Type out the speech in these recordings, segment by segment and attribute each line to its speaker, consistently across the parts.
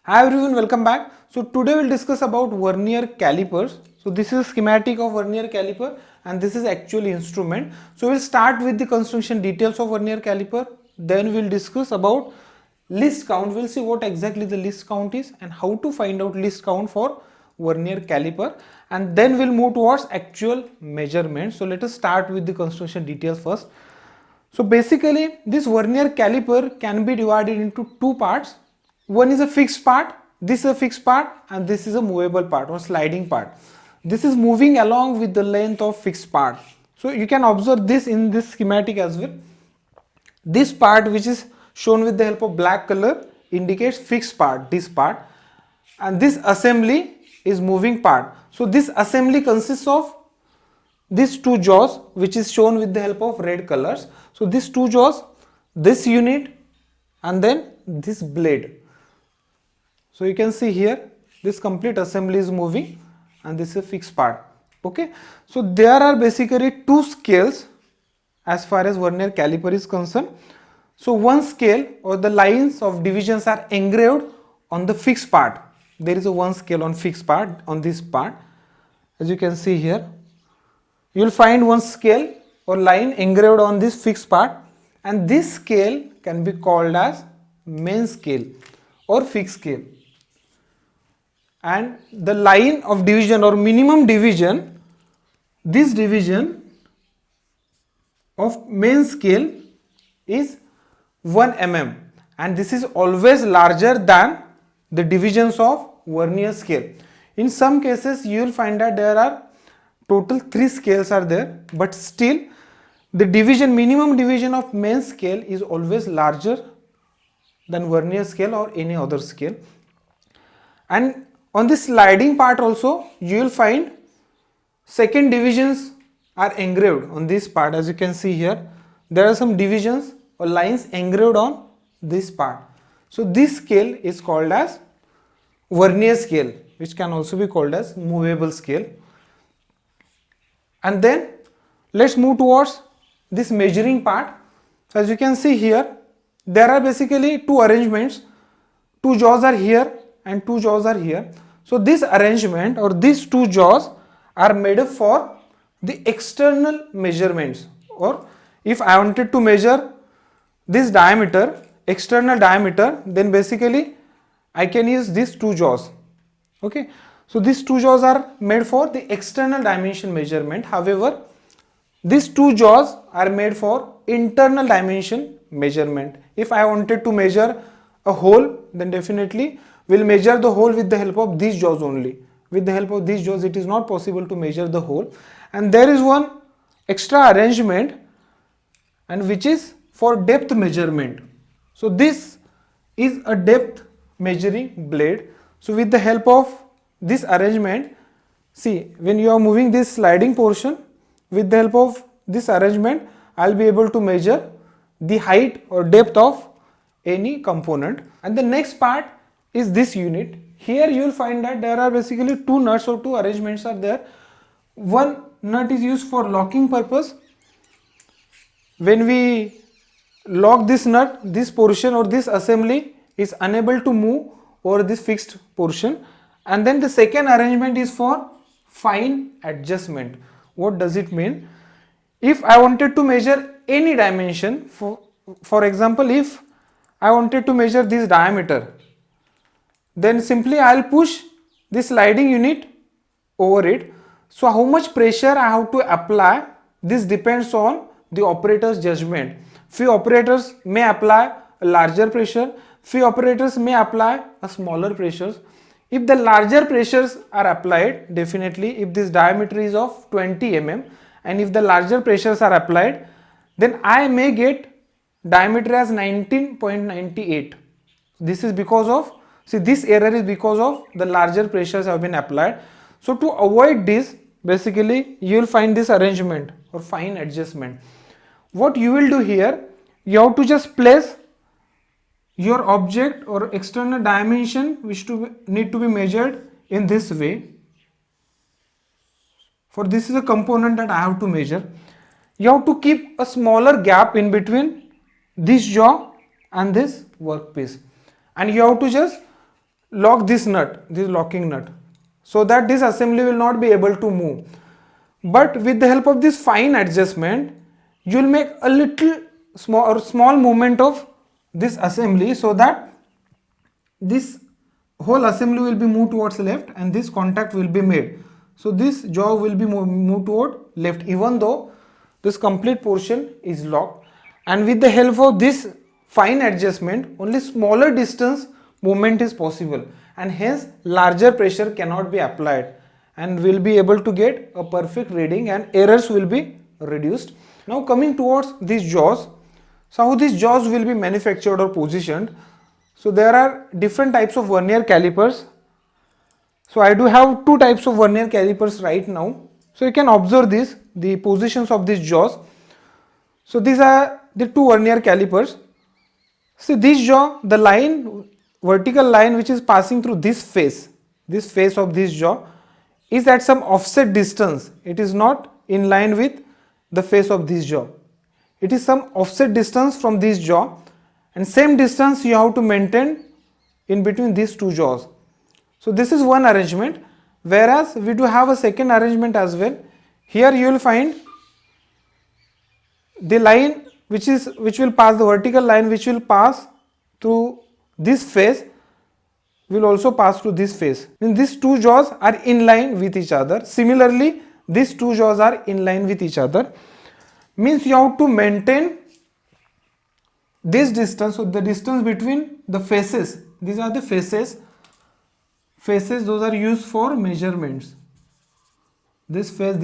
Speaker 1: Hi everyone, welcome back. So today we'll discuss about Vernier Calipers. So this is a schematic of Vernier Caliper and this is actually instrument. So we'll start with the construction details of Vernier Caliper. Then we'll discuss about list count. We'll see what exactly the list count is and how to find out list count for Vernier Caliper. And then we'll move towards actual measurement. So let us start with the construction details first. So basically this Vernier Caliper can be divided into two parts. One is a fixed part, this is a fixed part and this is a movable part or sliding part. This is moving along with the length of fixed part. So you can observe this in this schematic as well. This part which is shown with the help of black color indicates fixed part, this part, and this assembly is moving part. So this assembly consists of these two jaws which is shown with the help of red colors. So these two jaws, this unit and then this blade. So you can see here this complete assembly is moving and this is a fixed part. Okay, so there are basically two scales as far as Vernier Caliper is concerned. So one scale or the lines of divisions are engraved on the fixed part. There is a one scale on fixed part on this part. As you can see here, you will find one scale or line engraved on this fixed part, and this scale can be called as main scale or fixed scale. And the line of division or minimum division, this division of main scale is 1 mm, and this is always larger than the divisions of Vernier scale. In some cases you will find that there are total 3 scales are there, but still the division, minimum division of main scale is always larger than Vernier scale or any other scale. And on this sliding part also you will find second divisions are engraved on this part. As you can see here, there are some divisions or lines engraved on this part. So this scale is called as Vernier scale, which can also be called as movable scale. And then let's move towards this measuring part. So as you can see here, there are basically two arrangements. Two jaws are here and two jaws are here. So this arrangement or these two jaws are made up for the external measurements, or if I wanted to measure this diameter, external diameter, then basically I can use these two jaws. Okay, so these two jaws are made for the external dimension measurement. However, these two jaws are made for internal dimension measurement. If I wanted to measure a hole, then definitely we'll measure the hole with the help of these jaws only. With the help of these jaws it is not possible to measure the hole. And there is one extra arrangement, and which is for depth measurement. So this is a depth measuring blade. So with the help of this arrangement, see, when you are moving this sliding portion, with the help of this arrangement I'll be able to measure the height or depth of any component. And the next part is this unit. Here you will find that there are basically two nuts or two arrangements are there. One nut is used for locking purpose. When we lock this nut, this portion or this assembly is unable to move over this fixed portion. And then the second arrangement is for fine adjustment. What does it mean? If I wanted to measure any dimension, for example, if I wanted to measure this diameter, then simply I will push this sliding unit over it. So how much pressure I have to apply, this depends on the operator's judgment. Few operators may apply a larger pressure, few operators may apply a smaller pressures. If the larger pressures are applied, definitely if this diameter is of 20 mm and if the larger pressures are applied, then I may get diameter as 19.98. This is because of, see, this error is because of the larger pressures have been applied. So to avoid this, basically you will find this arrangement or fine adjustment. What you will do here, you have to just place your object or external dimension which need to be measured in this way. For this is a component that I have to measure. You have to keep a smaller gap in between this jaw and this workpiece, and you have to just lock this nut, this locking nut, so that this assembly will not be able to move. But with the help of this fine adjustment, you will make a little small movement of this assembly, so that this whole assembly will be moved towards left and this contact will be made. So this jaw will be moved toward left, even though this complete portion is locked. And with the help of this fine adjustment, only smaller distance movement is possible, and hence larger pressure cannot be applied, and will be able to get a perfect reading and errors will be reduced. Now coming towards these jaws, so how these jaws will be manufactured or positioned. So there are different types of vernier calipers. So I do have two types of vernier calipers right now. So you can observe this, the positions of these jaws. So these are the two vernier calipers. See this jaw, the line, vertical line which is passing through this face of this jaw is at some offset distance. It is not in line with the face of this jaw. It is some offset distance from this jaw, and same distance you have to maintain in between these two jaws. So this is one arrangement, whereas we do have a second arrangement as well. Here you will find the line which will pass, the vertical line which will pass through this face will also pass through this face. And these two jaws are in line with each other. Similarly, these two jaws are in line with each other. Means you have to maintain this distance. So the distance between the faces, these are the faces, those are used for measurements. This face,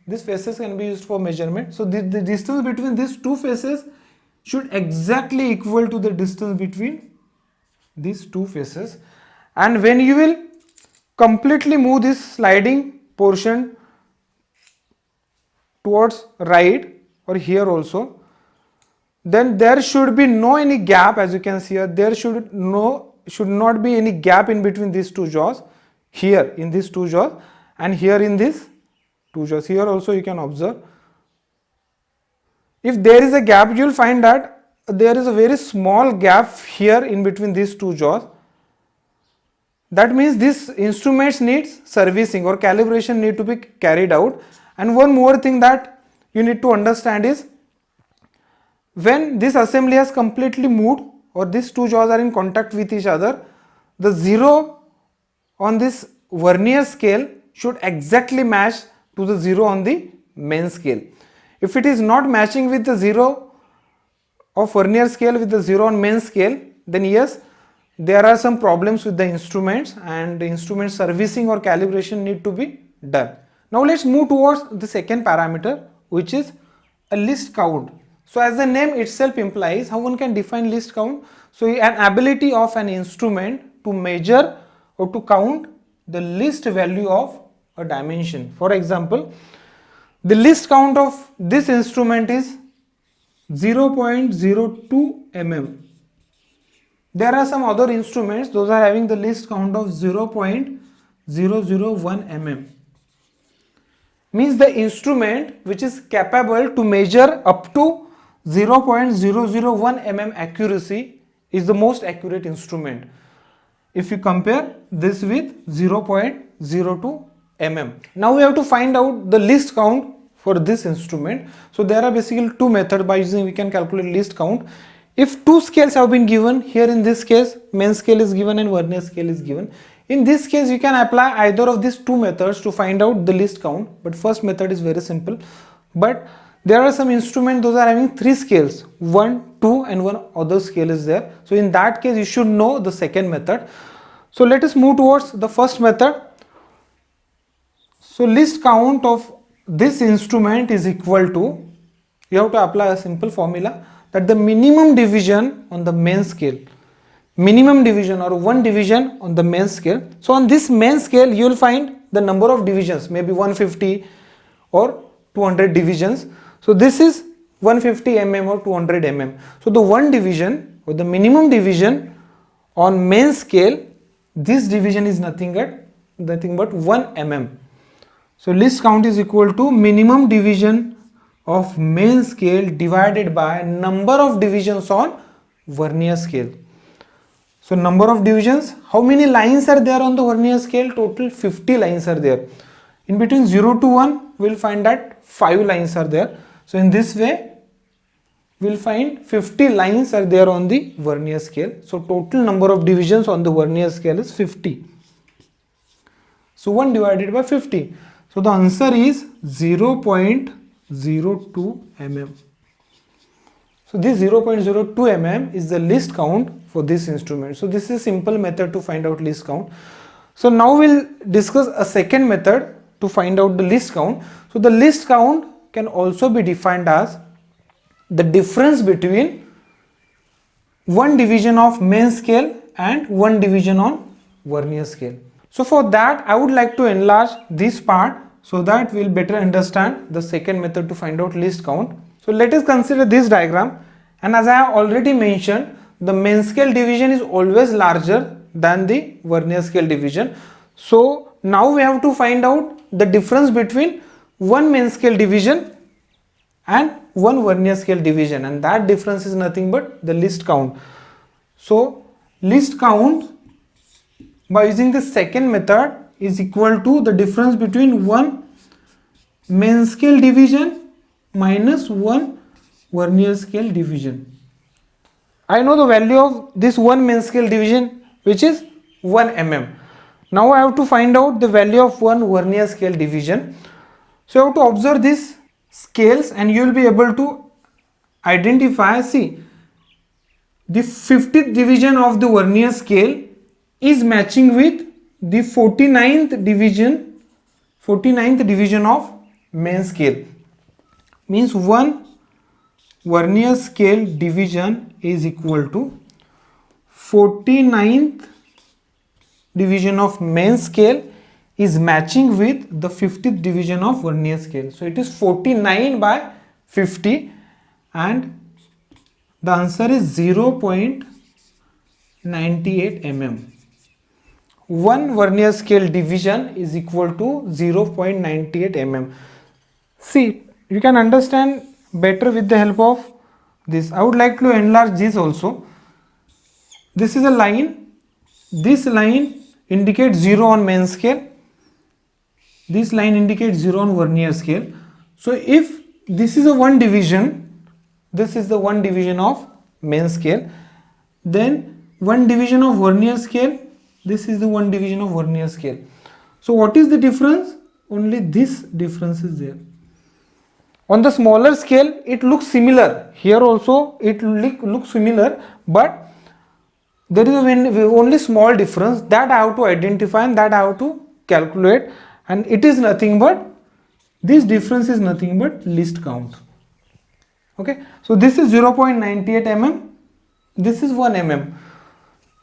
Speaker 1: these faces can be used for measurement. So the distance between these two faces should exactly equal to the distance between these two faces. And when you will completely move this sliding portion towards right or here also, then there should be no any gap. As you can see here, there should not be any gap in between these two jaws, here in these two jaws and here in these two jaws. Here also you can observe, if there is a gap, you will find that there is a very small gap here in between these two jaws. That means this instruments needs servicing or calibration need to be carried out. And one more thing that you need to understand is, when this assembly has completely moved or these two jaws are in contact with each other, the zero on this vernier scale should exactly match to the zero on the main scale. If it is not matching with the zero of vernier scale with the zero on main scale, then yes, there are some problems with the instruments and the instrument servicing or calibration need to be done. Now let's move towards the second parameter, which is a list count. So as the name itself implies, how one can define list count? So an ability of an instrument to measure or to count the list value of a dimension. For example, the list count of this instrument is 0.02 mm. There are some other instruments, those are having the list count of 0.001 mm. Means the instrument which is capable to measure up to 0.001 mm accuracy is the most accurate instrument, if you compare this with 0.02 mm. Now we have to find out the list count for this instrument. So there are basically two methods by using we can calculate list count. If two scales have been given, here in this case main scale is given and vernier scale is given. In this case you can apply either of these two methods to find out the list count, but first method is very simple. But there are some instruments, those are having three scales, 1, 2 and one other scale is there. So in that case you should know the second method. So let us move towards the first method. So list count of this instrument is equal to, you have to apply a simple formula, that the minimum division on the main scale, minimum division or one division on the main scale. So on this main scale you will find the number of divisions, maybe 150 or 200 divisions. So this is 150 mm or 200 mm. So the one division or the minimum division on main scale, this division is nothing but 1 mm. So list count is equal to minimum division of main scale divided by number of divisions on vernier scale. So number of divisions, how many lines are there on the vernier scale? Total 50 lines are there. In between 0 to 1, we'll find that 5 lines are there. So in this way, we'll find 50 lines are there on the vernier scale. So total number of divisions on the vernier scale is 50. So 1 divided by 50. So the answer is 0.02 mm. So this 0.02 mm is the least count for this instrument. So this is a simple method to find out least count. So now we'll discuss a second method to find out the least count. So the least count can also be defined as the difference between one division of main scale and one division on vernier scale. So for that, I would like to enlarge this part so that we'll better understand the second method to find out least count. So let us consider this diagram, and as I have already mentioned, the main scale division is always larger than the vernier scale division. So now we have to find out the difference between one main scale division and one vernier scale division, and that difference is nothing but the least count. So least count by using the second method is equal to the difference between one main scale division minus one vernier scale division. I know the value of this one main scale division, which is 1 mm. Now I have to find out the value of one vernier scale division. So you have to observe these scales and you will be able to identify, see, the 50th division of the vernier scale is matching with the 49th division of main scale. Means one vernier scale division is equal to 49th division of main scale is matching with the 50th division of vernier scale. So it is 49 by 50 and the answer is 0.98 mm. One vernier scale division is equal to 0.98 mm. See, you can understand better with the help of this. I would like to enlarge this also. This is a line. This line indicates 0 on main scale. This line indicates 0 on vernier scale. So if this is a one division, this is the one division of main scale, then one division of vernier scale, this is the one division of vernier scale. So what is the difference? Only this difference is there. On the smaller scale, it looks similar. Here also it looks similar, but there is only small difference that I have to identify and that I have to calculate, and it is nothing but, this difference is nothing but least count. Okay, so this is 0.98 mm, this is 1 mm.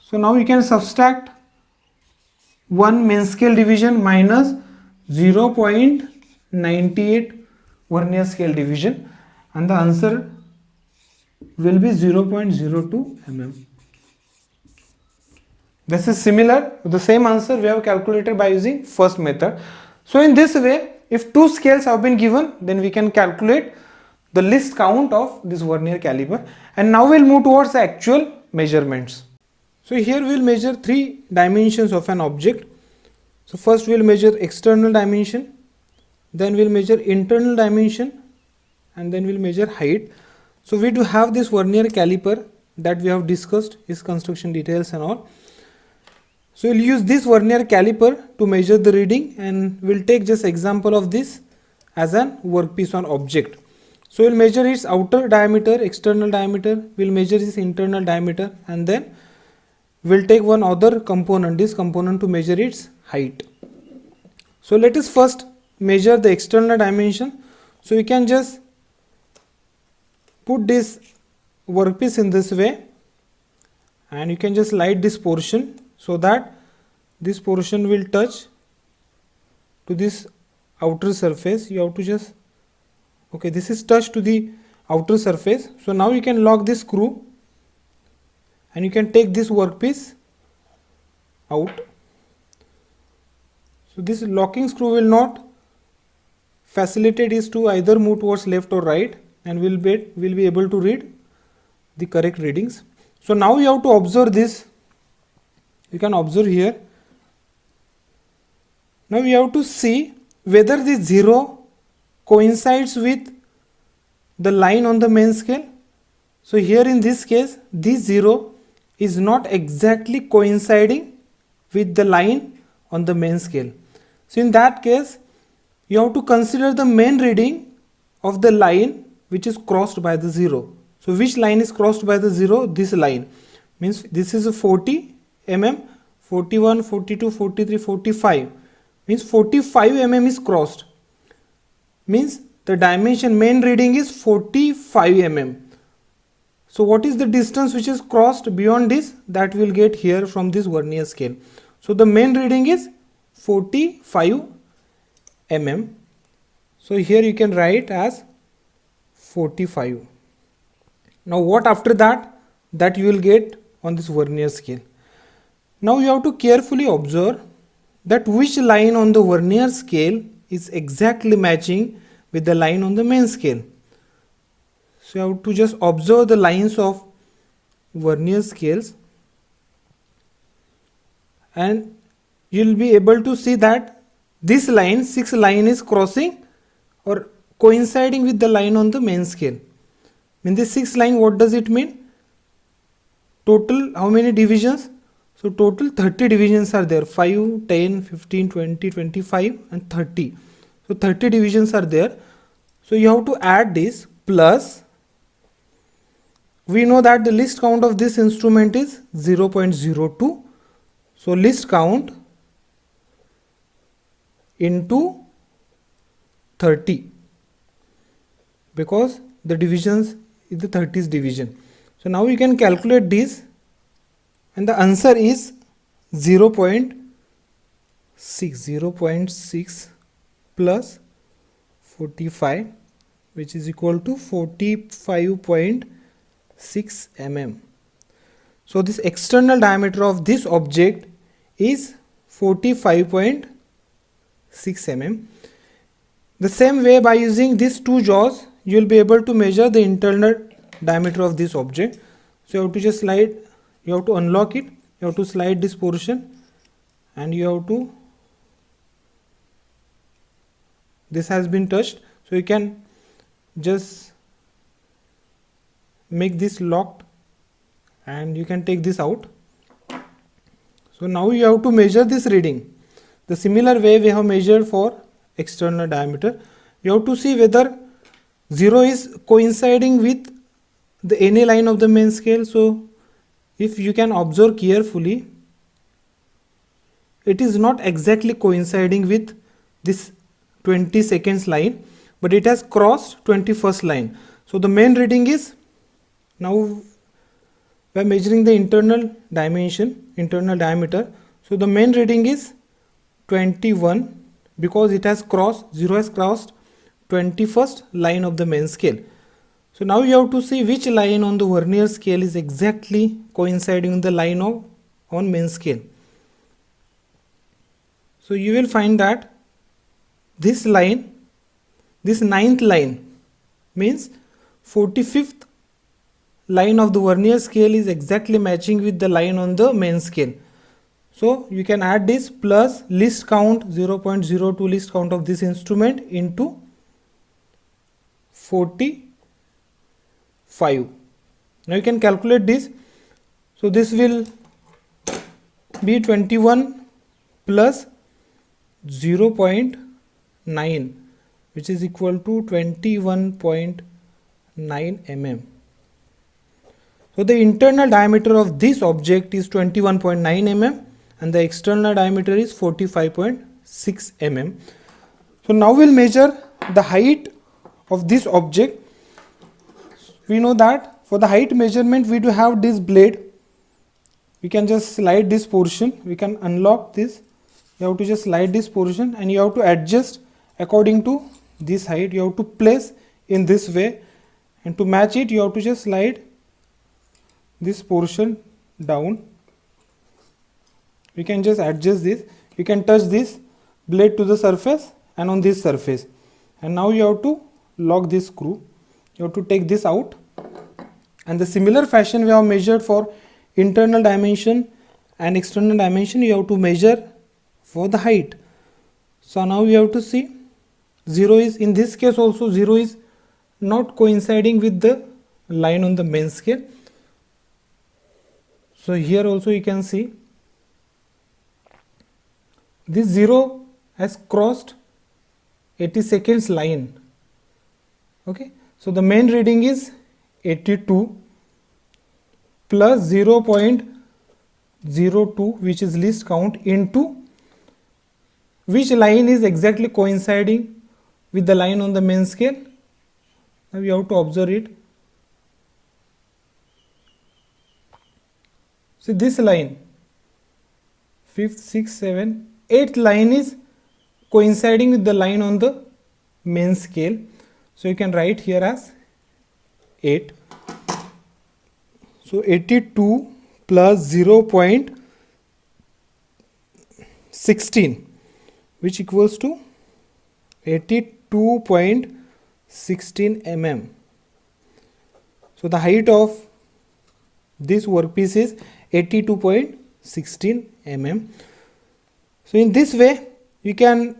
Speaker 1: So now you can subtract one main scale division minus 0.98 vernier scale division, and the answer will be 0.02 mm. This is similar to the same answer we have calculated by using first method. So in this way, if two scales have been given, then we can calculate the least count of this vernier caliper. And now we'll move towards the actual measurements. So here we'll measure three dimensions of an object. So first we'll measure external dimension, then we'll measure internal dimension, and then we'll measure height. So we do have this vernier caliper that we have discussed, its construction details and all. So we'll use this vernier caliper to measure the reading, and we'll take just example of this as an workpiece on object. So we'll measure its outer diameter, external diameter, we'll measure its internal diameter, and then we'll take one other component, this component, to measure its height. So let us first measure the external dimension. So you can just put this workpiece in this way, and you can just slide this portion so that this portion will touch to this outer surface. You have to just, okay, this is touched to the outer surface. So now you can lock this screw and you can take this workpiece out. So this locking screw will not facilitate is to either move towards left or right, and we'll be able to read the correct readings. So now you have to observe this You can observe here. Now we have to see whether this 0 coincides with the line on the main scale. So here in this case, this 0 is not exactly coinciding with the line on the main scale. So in that case, you have to consider the main reading of the line which is crossed by the 0. So which line is crossed by the 0? This line. Means this is a 40 mm, 41, 42, 43, 45. Means 45 mm is crossed. Means the dimension main reading is 45 mm. So what is the distance which is crossed beyond this? That we will get here from this vernier scale. So the main reading is 45 mm. So here you can write as 45. Now what after that? That you will get on this vernier scale. Now you have to carefully observe that which line on the vernier scale is exactly matching with the line on the main scale. So you have to just observe the lines of vernier scales, and you will be able to see that this line, 6 line, is crossing or coinciding with the line on the main scale. In this 6 line, what does it mean? Total how many divisions? So total 30 divisions are there. 5, 10, 15, 20, 25 and 30. So 30 divisions are there. So you have to add this plus, we know that the least count of this instrument is 0.02. So least count into 30, because the divisions is the 30th division. So now you can calculate this, and the answer is 0.6 plus 45, which is equal to 45.6 mm. So this external diameter of this object is 45.6 mm. The same way, by using these two jaws, you will be able to measure the internal diameter of this object. So you have to just slide, you have to unlock it, you have to slide this portion, and you have to, this has been touched, so you can just make this locked and you can take this out. So now you have to measure this reading. The similar way we have measured for external diameter. You have to see whether 0 is coinciding with the any line of the main scale. So if you can observe carefully, it is not exactly coinciding with this 20 seconds line, but it has crossed 21st line. So the main reading is, now we are measuring the internal dimension, internal diameter. So the main reading is 21, because it has crossed, 0 has crossed 21st line of the main scale. So now you have to see which line on the vernier scale is exactly coinciding with the line of on main scale. So you will find that this line, this 9th line, means 45th line of the vernier scale is exactly matching with the line on the main scale. So you can add this plus least count 0.02 least count of this instrument into 45. Now you can calculate this. So this will be 21 plus 0.9, which is equal to 21.9 mm. So the internal diameter of this object is 21.9 mm and the external diameter is 45.6 mm. So now we'll measure the height of this object. We know that for the height measurement we do have this blade. We can just slide this portion, we can unlock this. You have to just slide this portion and you have to adjust according to this height. You have to place in this way, and to match it you have to just slide this portion down. We can just adjust this. You can touch this blade to the surface and on this surface, and now you have to lock this screw. You have to take this out, and the similar fashion we have measured for internal dimension and external dimension you have to measure for the height. So now you have to see 0 is, in this case also 0 is not coinciding with the line on the main scale. So here also you can see this 0 has crossed 80 seconds line. Okay, so the main reading is 82 plus 0.02, which is least count, into which line is exactly coinciding with the line on the main scale. Now you have to observe it. See this line, 5th, 6th, 7th, 8th line is coinciding with the line on the main scale. So you can write here as 8. So 82 plus 0.16, which equals to 82.16 mm. So the height of this workpiece is 82.16 mm. So in this way you can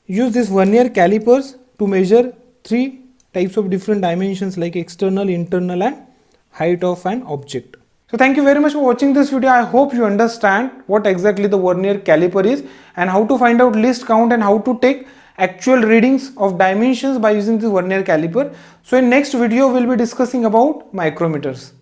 Speaker 1: use this vernier calipers to measure 3 types of different dimensions like external, internal and height of an object. So thank you very much for watching this video. I hope you understand what exactly the vernier caliper is and how to find out least count and how to take actual readings of dimensions by using the vernier caliper. So in next video we'll be discussing about micrometers.